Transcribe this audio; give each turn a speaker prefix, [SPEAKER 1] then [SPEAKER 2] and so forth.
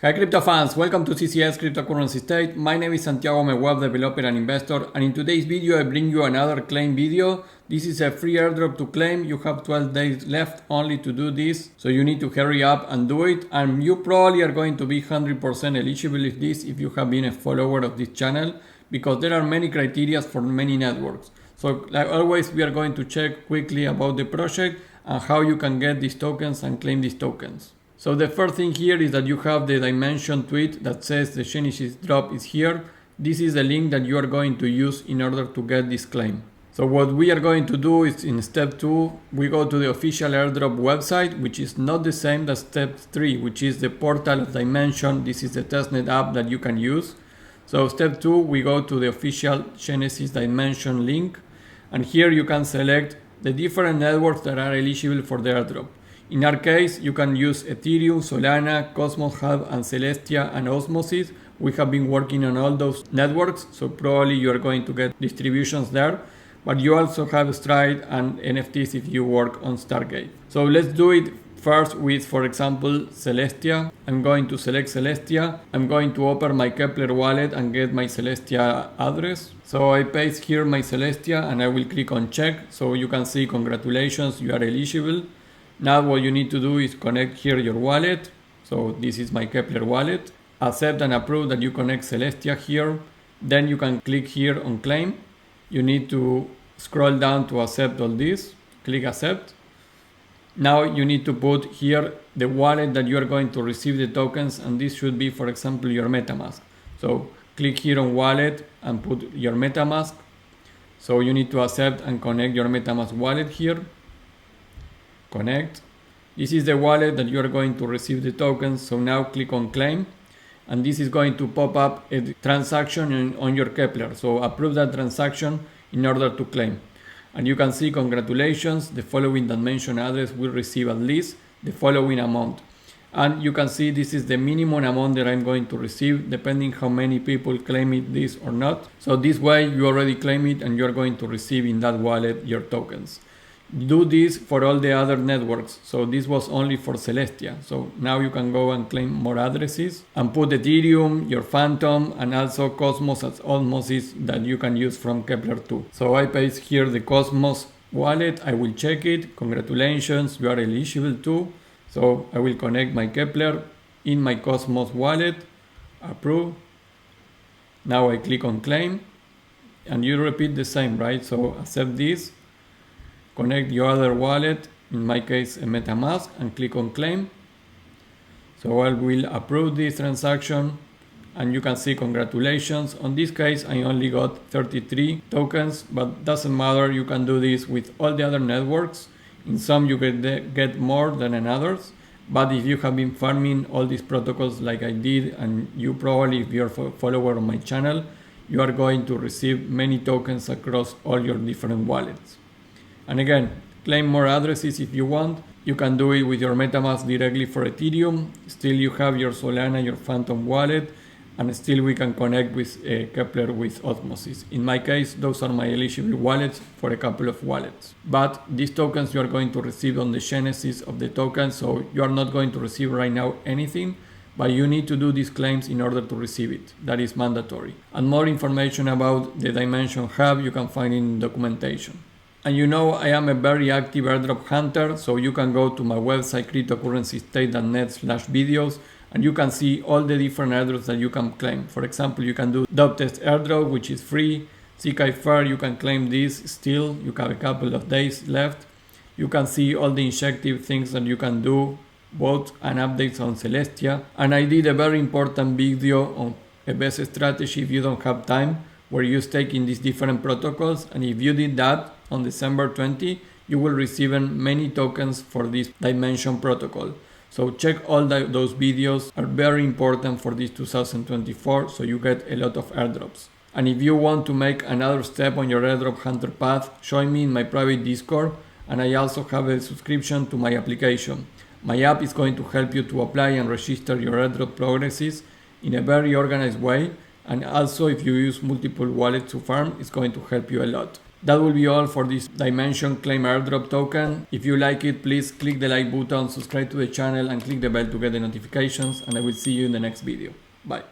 [SPEAKER 1] Hi crypto fans, welcome to CCS Cryptocurrency State. My name is Santiago, I'm a web developer and investor, and in today's video I bring you another claim video. This is a free airdrop to claim. You have 12 days left only to do this, so you need to hurry up and do it, and you probably are going to be 100% eligible if you have been a follower of this channel, because there are many criteria for many networks. So like always, we are going to check quickly about the project and how you can get these tokens and claim these tokens. So the first thing here is that you have the Dymension tweet that says the Genesis drop is here. This is the link that you are going to use in order to get this claim. So what we are going to do is in step 2, we go to the official Airdrop website, which is not the same as step 3, which is the portal of Dymension. This is the testnet app that you can use. So step 2, we go to the official Genesis Dymension link, and here you can select the different networks that are eligible for the airdrop. In our case, you can use Ethereum, Solana, Cosmos Hub, and Celestia, and Osmosis. We have been working on all those networks, so probably you are going to get distributions there. But you also have Stride and NFTs if you work on Stargate. So let's do it first with, for example, Celestia. I'm going to select Celestia. I'm going to open my Kepler wallet and get my Celestia address. So I paste here my Celestia and I will click on check. So you can see, congratulations, you are eligible. Now what you need to do is connect here your wallet. So this is my Kepler wallet. Accept and approve that you connect Celestia here. Then you can click here on claim. You need to scroll down to accept all this. Click accept. Now you need to put here the wallet that you are going to receive the tokens, and this should be, for example, your MetaMask. So click here on wallet and put your MetaMask. So you need to accept and connect your MetaMask wallet here. Connect. This is the wallet that you are going to receive the tokens. So now click on claim, and this is going to pop up a transaction on your Kepler. So approve that transaction in order to claim. And you can see, congratulations, the following Dymension address will receive at least the following amount. And you can see this is the minimum amount that I'm going to receive, depending how many people claim it this or not. So this way you already claim it and you're going to receive in that wallet your tokens. Do this for all the other networks. So this was only for Celestia. So now you can go and claim more addresses and put Ethereum, your Phantom, and also Cosmos as Osmosis that you can use from Kepler 2. So I paste here the Cosmos wallet. I will check it. Congratulations, you are eligible too. So I will connect my Kepler in my Cosmos wallet. Approve. Now I click on claim, and you repeat the same, right? So accept this. Connect your other wallet, in my case a MetaMask, and click on claim. So I will approve this transaction, and you can see, congratulations. On this case I only got 33 tokens, but doesn't matter, you can do this with all the other networks. In some you get more than in others, but if you have been farming all these protocols like I did, and you probably, if you're a follower on my channel, you are going to receive many tokens across all your different wallets. And again, claim more addresses if you want. You can do it with your MetaMask directly for Ethereum. Still you have your Solana, your Phantom wallet, and still we can connect with Kepler with Osmosis. In my case, those are my eligible wallets for a couple of wallets. But these tokens you are going to receive on the genesis of the token, so you are not going to receive right now anything, but you need to do these claims in order to receive it. That is mandatory. And more information about the Dymension Hub you can find in documentation. And you know I am a very active airdrop hunter, so you can go to my website cryptocurrencystate.net/videos, and you can see all the different airdrops that you can claim. For example, you can do dub test airdrop, which is free. Zksync, you can claim this still. You have a couple of days left. You can see all the injective things that you can do, both and updates on Celestia. And I did a very important video on a best strategy if you don't have time, where you stake in these different protocols, and if you did that on December 20, you will receive many tokens for this Dymension protocol. So check all those videos, are very important for this 2024, so you get a lot of airdrops. And if you want to make another step on your airdrop hunter path, join me in my private Discord, and I also have a subscription to my application. My app is going to help you to apply and register your airdrop progresses in a very organized way. And also, if you use multiple wallets to farm, it's going to help you a lot. That will be all for this Dymension Claim Airdrop token. If you like it, please click the like button, subscribe to the channel and click the bell to get the notifications, and I will see you in the next video. Bye.